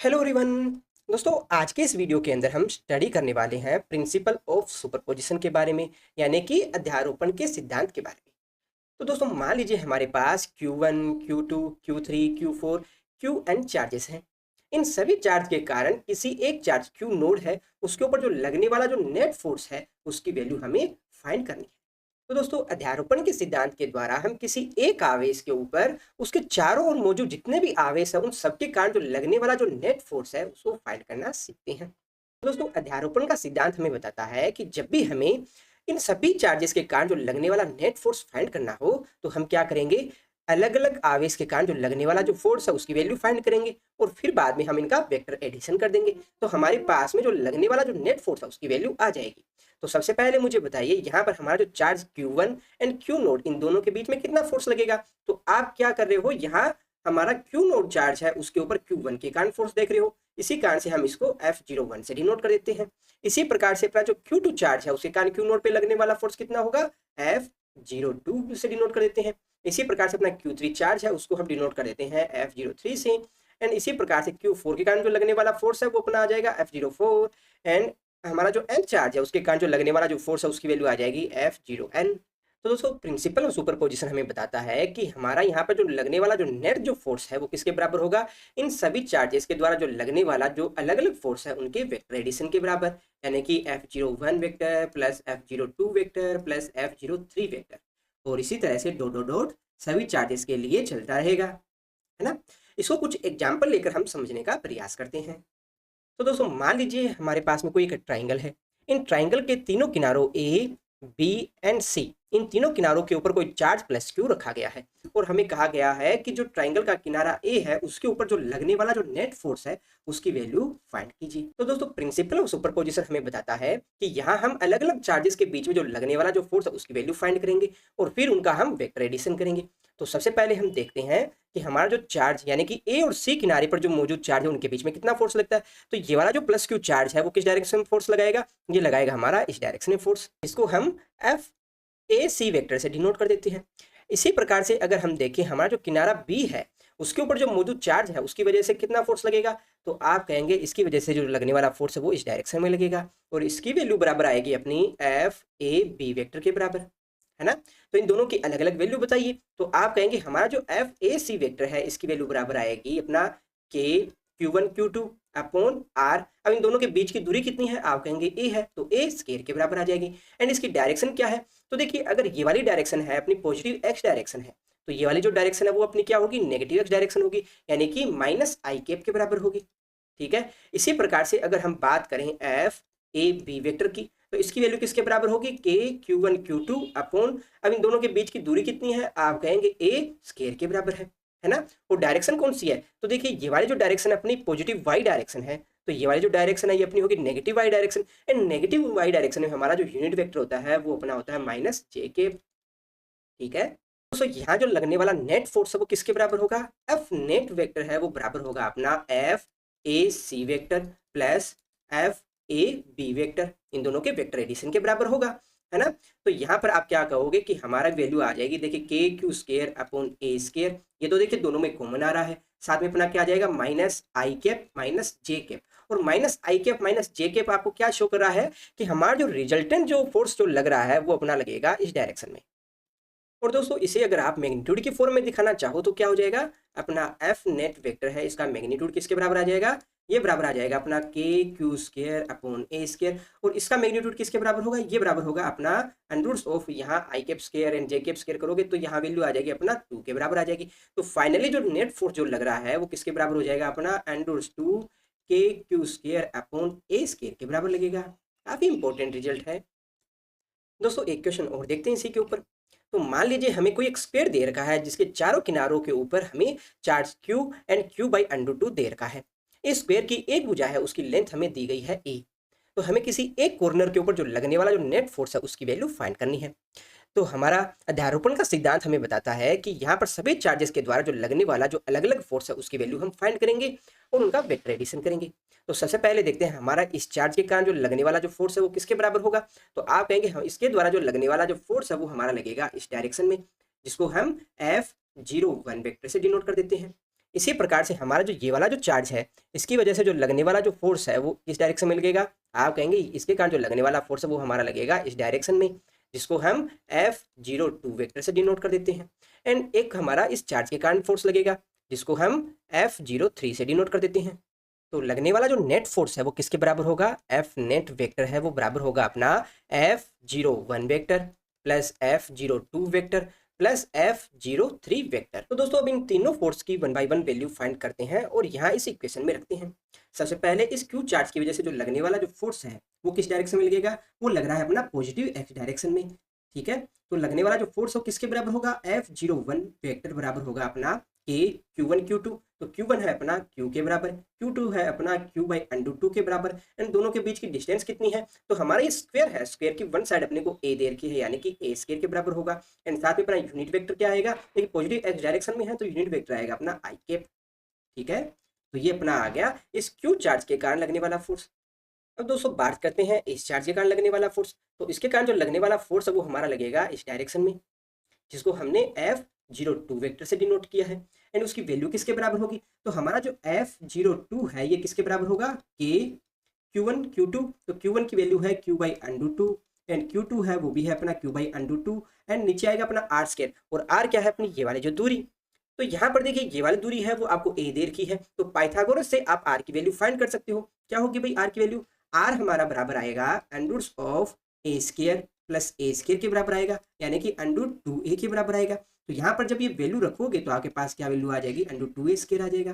Hello everyone. दोस्तों, आज के इस वीडियो के अंदर हम स्टडी करने वाले हैं प्रिंसिपल ऑफ सुपरपोजिशन के बारे में, यानी कि अध्यारोपण के सिद्धांत के बारे में। तो दोस्तों, मान लीजिए हमारे पास Q1, Q2, Q3, Q4, Qn charges हैं। इन सभी चार्ज के कारण किसी एक चार्ज Q नोड है, उसके ऊपर जो लगने वाला जो नेट फोर्स है उसकी वैल्यू हमें फाइंड करनी है। तो दोस्तों, अध्यारोपण के सिद्धांत के द्वारा हम किसी एक आवेश के ऊपर उसके चारों ओर मौजूद जितने भी आवेश है उन सबके कारण जो लगने वाला जो नेट फोर्स है उसको फाइंड करना सीखते हैं। तो दोस्तों, अध्यारोपण का सिद्धांत हमें बताता है कि जब भी हमें इन सभी चार्जेस के कारण जो लगने वाला नेट फोर्स फाइंड करना हो तो हम क्या करेंगे, अलग अलग आवेश के कारण जो लगने वाला जो फोर्स है उसकी वैल्यू फाइंड करेंगे और फिर बाद में हम इनका वेक्टर एडिशन कर देंगे तो हमारे पास में जो लगने वाला जो नेट फोर्स है उसकी वैल्यू आ जाएगी। तो सबसे पहले मुझे बताइए, यहाँ पर हमारा जो charge Q1 and Q node in दोनों के बीच में कितना फोर्स लगेगा। तो आप क्या कर रहे हो, यहाँ हमारा Q नोड चार्ज है उसके ऊपर Q1 के कारण फोर्स देख रहे हो, इसी कारण से हम इसको F01 से डिनोट कर देते हैं। इसी प्रकार से अपना जो Q2 चार्ज है उसके कारण Q नोड पे लगने वाला फोर्स कितना होगा, F02 से डिनोट कर देते हैं। इसी प्रकार से अपना Q3 चार्ज है उसको हम डिनोट कर देते हैं F03 से। एंड इसी प्रकार से Q4 के कारण जो लगने वाला फोर्स है वो अपना आ जाएगा F04। एंड हमारा जो N चार्ज है उसके कारण जो लगने वाला जो फोर्स है उसकी वैल्यू आ जाएगी F0N। तो दोस्तों, प्रिंसिपल ऑफ सुपरपोजिशन हमें बताता है कि हमारा यहाँ पर जो लगने वाला जो नेट जो फोर्स है वो किसके बराबर होगा, इन सभी चार्जेस के द्वारा जो लगने वाला जो अलग अलग फोर्स है उनके वेक्टर एडिशन के बराबर, यानी कि F01 vector plus F02 vector plus F03 vector. और इसी तरह से डॉट डॉट डॉट सभी चार्जेस के लिए चलता रहेगा, है ना। इसको कुछ एग्जाम्पल लेकर हम समझने का प्रयास करते हैं। तो दोस्तों, मान लीजिए हमारे पास में कोई एक ट्राइंगल है। इन ट्राइंगल के तीनों किनारों ए, बी एंड सी, इन तीनों किनारों के ऊपर कोई चार्ज प्लस क्यू रखा गया है और हमें कहा गया है कि जो ट्राइंगल का किनारा ए है उसके ऊपर जो लगने वाला जो नेट फोर्स है उसकी वैल्यू फाइंड कीजिए। तो दोस्तों, प्रिंसिपल ऑफ सुपरपोजिशन हमें बताता है कि यहाँ हम अलग अलग चार्जेस के बीच में जो लगने वाला जो फोर्स है उसकी वैल्यू फाइंड करेंगे और फिर उनका हम वेक्टर एडिशन करेंगे। तो सबसे पहले हम देखते हैं कि हमारा जो चार्ज यानी कि ए और सी किनारे पर जो मौजूद चार्ज है उनके बीच में कितना फोर्स लगता है। तो ये वाला जो प्लस क्यू चार्ज है वो किस डायरेक्शन में फोर्स लगाएगा, ये लगाएगा हमारा इस डायरेक्शन में फोर्स। इसको हम एफ ए सी वेक्टर से डिनोट कर देते हैं। इसी प्रकार से अगर हम देखें हमारा जो किनारा बी है उसके ऊपर जो मौजूद चार्ज है उसकी वजह से कितना फोर्स लगेगा, तो आप कहेंगे इसकी वजह से जो लगने वाला फोर्स है वो इस डायरेक्शन में लगेगा और इसकी वैल्यू बराबर आएगी अपनी एफ ए बी वेक्टर के बराबर, है ना। तो इन दोनों की अलग अलग वैल्यू बताइए। तो आप कहेंगे हमारा जो एफ ए सी वेक्टर है इसकी वैल्यू बराबर आएगी अपना के Q1 Q2 अपॉन R। अब इन दोनों के बीच की दूरी कितनी है, आप कहेंगे a है तो a स्क्वायर के बराबर आ जाएगी। एंड इसकी डायरेक्शन क्या है, तो देखिए अगर ये वाली डायरेक्शन है अपनी पॉजिटिव x डायरेक्शन है तो ये वाली जो डायरेक्शन है वो अपनी क्या होगी, नेगेटिव x डायरेक्शन होगी, यानी कि माइनस आई कैप के बराबर होगी। ठीक है। इसी प्रकार से अगर हम बात करें एफ ए बी वेक्टर की तो इसकी वैल्यू किसके बराबर होगी, के Q1 Q2 अपॉन, अब इन दोनों के बीच की दूरी कितनी है, आप कहेंगे a स्क्वायर के बराबर है ना। वो डायरेक्शन कौन सी है, तो देखिए ये वाली जो डायरेक्शन है अपनी पॉजिटिव वाई डायरेक्शन है तो ये वाली जो डायरेक्शन है ये अपनी होगी negative Y direction. And negative Y direction में हमारा जो यूनिट वेक्टर होता है वो अपना होता है माइनस जे के। ठीक है। तो यहाँ जो लगने वाला नेट फोर्स है वो किसके बराबर होगा, एफ नेट वेक्टर है वो बराबर होगा अपना F A C vector plus F A B vector, इन दोनों के वेक्टर एडिशन के बराबर होगा, है ना। तो यहाँ पर आप क्या कहोगे कि हमारा वैल्यू आ जाएगी, देखिए के क्यू स्केयर अपॉन ए स्केयर, ये तो देखिए दोनों में कॉमन आ रहा है, साथ में अपना क्या आ जाएगा माइनस आई कैप माइनस जे कैप। और माइनस आई कैप माइनस जे कैप आपको क्या शो कर रहा है कि हमारा जो रिजल्टेंट जो फोर्स जो लग रहा है वो अपना लगेगा इस डायरेक्शन में। और दोस्तों, इसे अगर आप मैग्नीट्यूड की फॉर्म में दिखाना चाहो तो क्या हो जाएगा, अपना एफ नेट वेक्टर है इसका मैग्नीट्यूड किसके बराबर आ जाएगा, ये बराबर आ जाएगा अपना के क्यू स्क्वायर अपॉन ए स्क्वायर। और इसका मैग्नीट्यूड किसके बराबर होगा, ये बराबर होगा अपना अंडर ऑफ, यहाँ I cap square and J cap square करोगे तो यहाँ वैल्यू आ जाएगी अपना 2 के बराबर आ जाएगी। तो फाइनली जो नेट फोर्स जो लग रहा है वो किसके बराबर हो जाएगा, अपना अंडर 2 के क्यू स्क्वायर अपॉन ए स्क्वायर के बराबर लगेगा। काफी इंपॉर्टेंट रिजल्ट है। दोस्तों, एक क्वेश्चन और देखते हैं इसी के ऊपर। तो मान लीजिए हमें कोई एक स्क्वायर दे रखा है जिसके चारों किनारों के ऊपर हमें charge Q and Q by under 2 दे रखा है। इस स्क्वायर की एक भुजा है उसकी लेंथ हमें दी गई है a। तो हमें किसी एक कॉर्नर के ऊपर जो लगने वाला जो नेट फोर्स है उसकी वैल्यू फाइंड करनी है। तो हमारा अध्यारोपण का सिद्धांत हमें बताता है कि यहाँ पर सभी चार्जेस के द्वारा जो लगने वाला जो अलग अलग फोर्स है उसकी वैल्यू हम फाइंड करेंगे और उनका वेक्टर एडिशन करेंगे। तो सबसे पहले देखते हैं हमारा इस चार्ज के कारण जो लगने वाला जो फोर्स है वो किसके बराबर होगा। तो आप कहेंगे हम इसके द्वारा जो लगने वाला जो फोर्स है वो हमारा लगेगा इस डायरेक्शन में, जिसको हम F01 वेक्टर से डिनोट कर देते हैं। इसी प्रकार से हमारा जो ये वाला जो चार्ज है, इसकी वजह से जो लगने वाला जो फोर्स है वो किस डायरेक्शन में लगेगा, आप कहेंगे इसके कारण जो लगने वाला फोर्स है वो हमारा लगेगा इस डायरेक्शन में, जिसको हम F02 वेक्टर से डिनोट कर देते हैं। एंड एक हमारा इस चार्ज के कारण फोर्स लगेगा, जिसको हम F03 से डिनोट कर देते हैं। तो लगने वाला जो नेट फोर्स है वो किसके बराबर होगा, एफ नेट वेक्टर है वो बराबर होगा अपना F01 vector plus F02 vector plus F03 vector. तो दोस्तों अब इन तीनों फोर्स की 1 बाय 1 वैल्यू फाइंड करते हैं और यहाँ इस इक्वेशन में रखते हैं। सबसे पहले इस क्यू चार्ज की वजह से जो लगने वाला जो फोर्स है वो किस डायरेक्शन में लगेगा, वो लग रहा है अपना पॉजिटिव एक्स डायरेक्शन में। ठीक है, तो लगने वाला जो फोर्स हो किसके बराबर होगा, F01 वेक्टर बराबर होगा अपना के Q1 Q2। तो Q1 है अपना Q के बराबर, Q2 है अपना Q बाई अंडर 2 के बराबर। एंड दोनों के बीच की डिस्टेंस कितनी है, तो हमारा ये स्क्वायर है, स्क्वायर की वन साइड अपने को ए दे रखी है, यानी कि ए स्क्वायर के बराबर होगा। एंड साथ में अपना यूनिट वेक्टर क्या आएगा, देखिए पॉजिटिव एक्स डायरेक्शन में है तो यूनिट वेक्टर आएगा अपना आई कैप। ठीक है, तो ये अपना आ गया इस क्यू चार्ज के कारण लगने वाला फोर्स। अब दोस्तों बात करते हैं इस चार्ज के कारण लगने वाला फोर्स। तो इसके कारण जो लगने वाला फोर्स है वो हमारा लगेगा इस डायरेक्शन में, जिसको हमने F02 वेक्टर से डिनोट किया है। एंड उसकी वैल्यू किसके बराबर होगी, तो हमारा जो F02 है ये किसके बराबर होगा, के Q1 Q2। तो Q1 की वैल्यू है Q by under 2 and Q2 है वो भी है अपना Q बाई अंडर 2 एंड नीचे आएगा अपना R स्क्वायर। और R क्या है अपनी ये वाली जो दूरी, तो यहाँ पर देखिए ये वाली दूरी है वो आपको ए दे रखी है, तो पाइथागोरस से आप R की वैल्यू फाइंड कर सकते हो। क्या होगी भाई R की वैल्यू, R हमारा बराबर आएगा under root of A square plus A square के बराबर आएगा, यानी कि अंडर 2a के बराबर आएगा। तो यहाँ पर जब ये वैल्यू रखोगे तो आपके पास क्या वैल्यू आ जाएगी, अंडर 2a स्क्वायर आ जाएगा।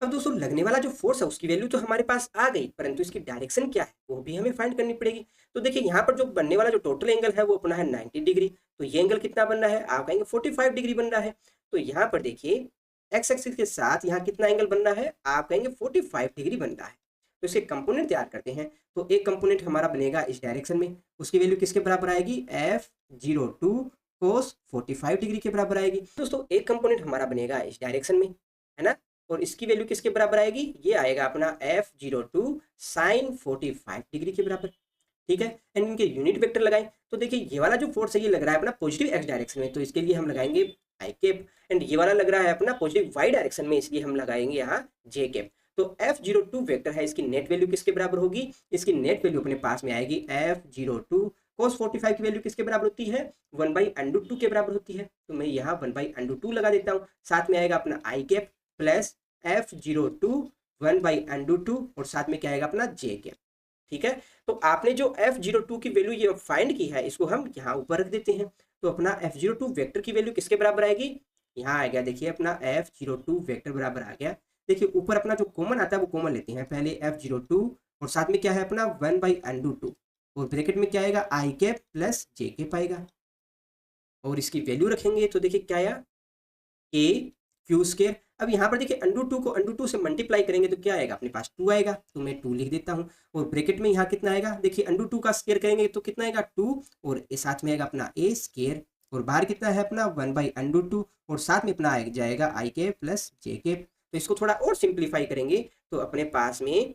अब दोस्तों लगने वाला जो फोर्स है उसकी वैल्यू तो हमारे पास आ गई, परंतु इसकी डायरेक्शन क्या है वो भी हमें फाइंड करनी पड़ेगी। तो देखिए यहाँ पर जो बनने वाला जो टोटल एंगल है वो अपना है 90 डिग्री। तो ये एंगल कितना बन रहा है, आप कहेंगे 45 डिग्री बन रहा है। तो यहाँ पर देखिए एक्स एक्सिस के साथ यहाँ कितना एंगल बन रहा है, आप कहेंगे 45 डिग्री बन रहा है। तो इसके कंपोनेंट तैयार करते हैं। तो एक कंपोनेंट हमारा बनेगा इस डायरेक्शन में, उसकी वैल्यू किसके बराबर आएगी, F02 कोस 45 डिग्री के बराबर आएगी। दोस्तों एक कंपोनेंट हमारा बनेगा इस डायरेक्शन में, है ना, और इसकी वैल्यू किसके बराबर आएगी, ये आएगा अपना F02 साइन 45 डिग्री के बराबर। ठीक है, एंड इनके यूनिट वेक्टर लगाएं। तो देखिए ये वाला जो फोर्स है ये लग रहा है अपना पॉजिटिव एक्स डायरेक्शन में, तो इसके लिए हम लगाएंगे आई कैप। एंड ये वाला लग रहा है अपना पॉजिटिव वाई डायरेक्शन में, इसलिए हम लगाएंगे यहाँ जे कैप। तो F02 वेक्टर है, इसकी नेट वैल्यू किसके बराबर होगी, इसकी नेट वैल्यू अपने पास में आएगी F02 cos 45 की वैल्यू किसके बराबर होती है, 1 बाई अंडर 2 के बराबर होती है। तो मैं यहाँ 1 बाई अंडर 2 लगा देता हूँ, साथ में आएगा अपना I cap plus F02 1 by under 2 और साथ में क्या आएगा अपना जे कैप। ठीक है, तो आपने जो F02 की वैल्यू ये फाइंड की है इसको हम यहाँ ऊपर रख देते हैं। तो अपना F02 वेक्टर की वैल्यू किसके बराबर आएगी, यहाँ आ गया देखिए अपना F02 वेक्टर बराबर आ गया। देखिए ऊपर अपना जो कॉमन आता है वो कॉमन लेते हैं, पहले F02 और साथ में क्या है अपना 1 बाई अंडर 2 और ब्रैकेट में क्या आएगा आई कैप प्लस जे कैप आएगा। और इसकी वैल्यू रखेंगे तो देखिए क्या आया, के क्यू स्क्वायर। अब यहाँ पर देखिए अंडर 2 को अंडर 2 से मल्टीप्लाई करेंगे तो क्या आएगा अपने पास 2 आएगा, तो मैं 2 लिख देता हूँ। और ब्रैकेट में यहाँ कितना आएगा, देखिए अंडर 2 का स्क्वायर करेंगे तो कितना आएगा 2 और साथ में आएगा अपना ए स्क्वायर और बाहर कितना है अपना 1 बाई अंडर 2 और साथ में अपना आ जाएगा आई कैप प्लस जे कैप। तो इसको थोड़ा और सिंप्लीफाई करेंगे तो अपने पास में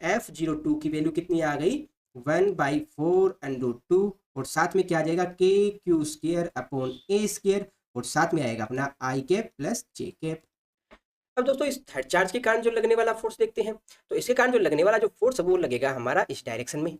F02 की वैल्यू कितनी आ गई, 1 बाई 4 अंडर 2 और साथ में क्या आ जाएगा के क्यू स्क्वायर अपॉन ए स्क्वायर और साथ में आएगा अपना I cap plus J cap. अब दोस्तों इस थर्ड चार्ज के कारण जो लगने वाला फोर्स देखते हैं। तो इसके कारण जो लगने वाला जो फोर्स है वो लगेगा हमारा इस डायरेक्शन में।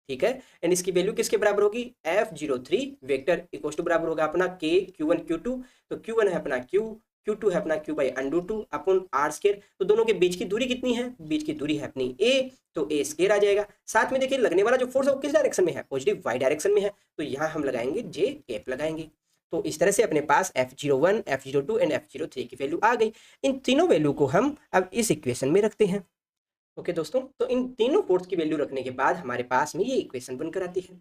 ठीक है, एंड इसकी वैल्यू किसके बराबर होगी, F03 वेक्टर इक्वल टू बराबर होगा अपना के Q1 Q2। तो Q1 है अपना Q, Q2 है अपना Q by under 2 upon R square. तो दोनों के बीच की दूरी कितनी है, बीच की दूरी है अपनी A, तो A स्क्वायर आ जाएगा। साथ में देखिए लगने वाला जो फोर्स है वो किस डायरेक्शन में है, पॉजिटिव वाई डायरेक्शन में है, तो यहाँ हम लगाएंगे जे कैप लगाएंगे। तो इस तरह से अपने पास F01, F02 एंड F03 की वैल्यू आ गई। इन तीनों वैल्यू को हम अब इस इक्वेशन में रखते हैं। ओके दोस्तों, तो इन तीनों फोर्स की वैल्यू रखने के बाद हमारे पास में ये इक्वेशन बनकर आती है।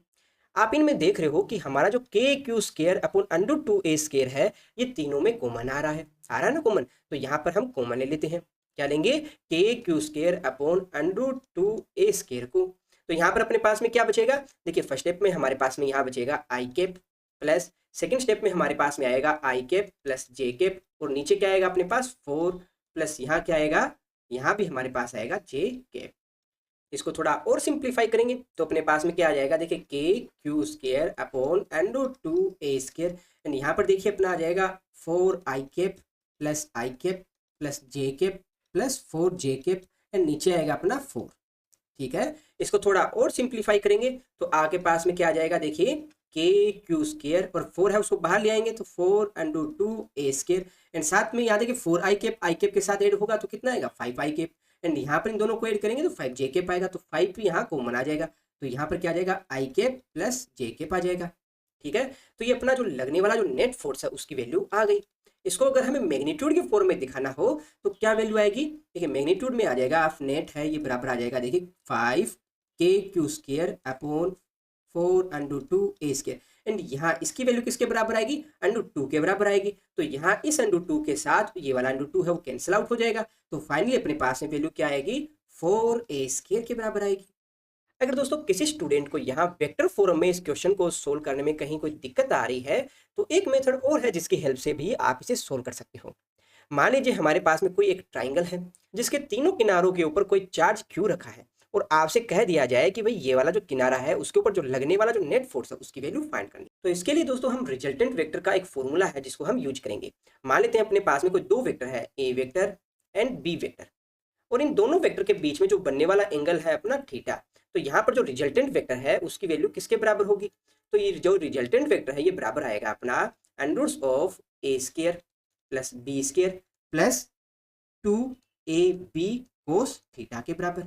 आप इनमें देख रहे हो कि हमारा जो के Q square upon under 2a square है ये तीनों में कॉमन आ रहा है ना कॉमन। तो यहाँ पर हम कॉमन ले लेते हैं, क्या लेंगे, के Q square upon under 2a square को। तो यहाँ पर अपने पास में क्या बचेगा, देखिए फर्स्ट स्टेप में हमारे पास में यहाँ बचेगा आई कैप प्लस सेकेंड स्टेप में हमारे पास में आएगा आई कैप प्लस जे कैप और नीचे क्या आएगा अपने पास 4 प्लस यहाँ क्या आएगा, यहाँ भी हमारे पास आएगा जे कैप। इसको थोड़ा और सिंप्लीफाई करेंगे तो अपने पास में क्या आ जाएगा, देखिए के Q square upon under 2a square and यहाँ पर देखिए अपना आ जाएगा 4 I cap plus I cap plus J cap plus 4 J cap and नीचे आएगा अपना 4। ठीक है, इसको थोड़ा और सिंप्लीफाई करेंगे तो आपके पास में क्या आ जाएगा, देखिए के क्यू स्केयर और 4 है उसको बाहर ले आएंगे तो 4 × 2 a² एंड साथ में याद है कि 4 आई कैप के साथ ऐड होगा तो कितना आएगा 5 आई कैप एंड यहाँ पर इन दोनों को ऐड करेंगे तो 5 जे कैप आएगा तो 5 यहाँ कॉमन आ जाएगा तो यहाँ पर क्या आ जाएगा आई कैप प्लस जे कैप आ जाएगा। ठीक है, तो ये अपना जो लगने वाला जो नेट फोर्स है उसकी वैल्यू आ गई। इसको अगर हमें मैग्नीट्यूड के फॉर्म में दिखाना हो तो क्या वैल्यू आएगी, देखिए मैग्नीट्यूड में आ जाएगा ऑफ नेट है ये बराबर आ जाएगा, देखिए 5 k² अपॉन 4 × 2 a² एंड यहाँ इसकी वैल्यू किसके बराबर आएगी, √2 के बराबर आएगी तो यहाँ इस √2 के साथ ये वाला √2 है वो कैंसिल आउट हो जाएगा तो फाइनली अपने पास में वैल्यू क्या आएगी 4a² के बराबर आएगी। अगर दोस्तों किसी स्टूडेंट को यहाँ वेक्टर फॉर्म में इस क्वेश्चन को सोल्व करने में कहीं कोई दिक्कत आ रही है तो एक मेथड और है जिसकी हेल्प से भी आप इसे सोल्व कर सकते हो। मान लीजिए हमारे पास में कोई एक ट्राइंगल है जिसके तीनों किनारों के ऊपर कोई चार्ज क्यू रखा है और आपसे कह दिया जाए कि भाई ये वाला जो किनारा है उसके ऊपर जो लगने वाला जो नेट फोर्स है उसकी वैल्यू फाइंड करनी। तो इसके लिए दोस्तों हम रिजल्टेंट वेक्टर का एक फॉर्मूला है जिसको हम यूज करेंगे। मान लेते हैं अपने पास में कोई दो वेक्टर है, ए वेक्टर एंड बी वेक्टर, और इन दोनों वेक्टर के बीच में जो बनने वाला एंगल है अपना थीटा, तो यहाँ पर जो रिजल्टेंट वेक्टर है उसकी वैल्यू किसके बराबर होगी, तो ये जो रिजल्टेंट वेक्टर है ये बराबर आएगा अपना √a² plus b² plus 2ab cos theta के बराबर।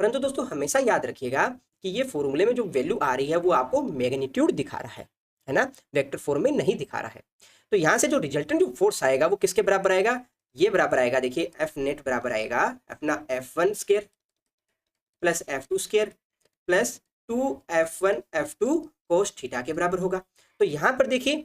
परंतु दोस्तों हमेशा याद रखिएगा कि ये फॉर्मूले में जो वैल्यू आ रही है वो आपको मैग्नीट्यूड दिखा रहा है ना, वेक्टर फॉर्म में नहीं दिखा रहा है। तो यहाँ से जो रिजल्टेंट जो फोर्स आएगा वो किसके बराबर आएगा, ये बराबर आएगा, देखिए एफ नेट बराबर आएगा अपना f1² plus f2² plus 2f1 f2 cos theta के बराबर होगा। तो यहाँ पर देखिए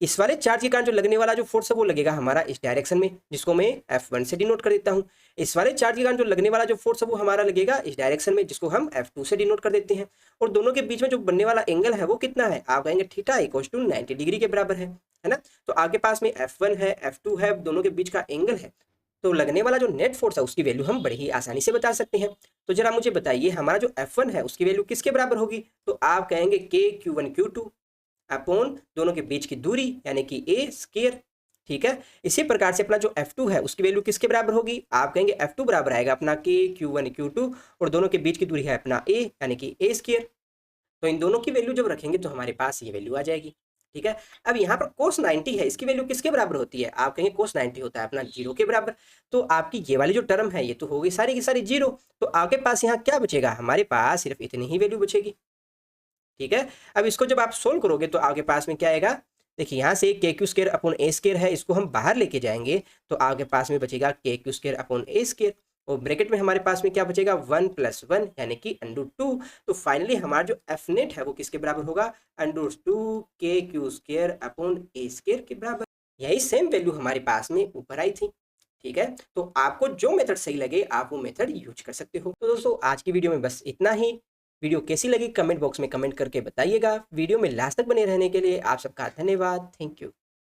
इस वाले चार्ज के कारण जो लगने वाला जो फोर्स है वो लगेगा हमारा इस डायरेक्शन में जिसको मैं f1 से डिनोट कर देता हूँ। इस वाले चार्ज के कारण जो लगने वाला जो फोर्स है वो हमारा लगेगा इस डायरेक्शन में जिसको हम f2 से डिनोट कर देते हैं। और दोनों के बीच में जो बनने वाला एंगल है वो कितना है, आप कहेंगे थीटा इक्वल्स टू 90 डिग्री के बराबर है ना। तो आपके पास में f1 है f2 है, दोनों के बीच का एंगल है, तो लगने वाला जो नेट फोर्स है उसकी वैल्यू हम बड़ी ही आसानी से बता सकते हैं। तो जरा मुझे बताइए हमारा जो f1 है उसकी वैल्यू किसके बराबर होगी, तो आप कहेंगे k q1 q2 अपॉन दोनों के बीच की दूरी यानी कि a²। ठीक है, इसी प्रकार से अपना जो f2 है उसकी वैल्यू किसके बराबर होगी, आप कहेंगे f2 बराबर आएगा अपना k q1 q2 और दोनों के बीच की दूरी है अपना a यानी कि a²। तो इन दोनों की वैल्यू जब रखेंगे तो हमारे पास ये वैल्यू आ जाएगी। ठीक है, अब यहाँ पर cos 90 है, इसकी वैल्यू किसके बराबर होती है, आप कहेंगे cos 90 होता है अपना 0 के बराबर। तो आपकी ये वाली जो टर्म है ये तो हो गई सारी की सारी 0, तो आपके पास यहाँ क्या बचेगा, हमारे पास सिर्फ इतनी ही वैल्यू बचेगी। ठीक है, अब इसको जब आप सोल्व करोगे तो आपके पास में क्या आएगा, देखिए यहाँ से KQ² अपॉन a² है, इसको हम बाहर लेके जाएंगे तो आपके पास में बचेगा KQ² अपॉन a² और ब्रैकेट में हमारे पास में क्या बचेगा 1 + 1 यानी कि √2। तो फाइनली हमारा जो f नेट है वो किसके बराबर होगा, √2 KQ² अपॉन a² के बराबर। यही सेम वैल्यू हमारे पास में ऊपर आई थी। ठीक है, तो आपको जो मेथड सही लगे आप वो मेथड यूज कर सकते हो। तो दोस्तों आज की वीडियो में बस इतना ही। वीडियो कैसी लगी कमेंट बॉक्स में कमेंट करके बताइएगा। वीडियो में लास्ट तक बने रहने के लिए आप सबका धन्यवाद। Thank you.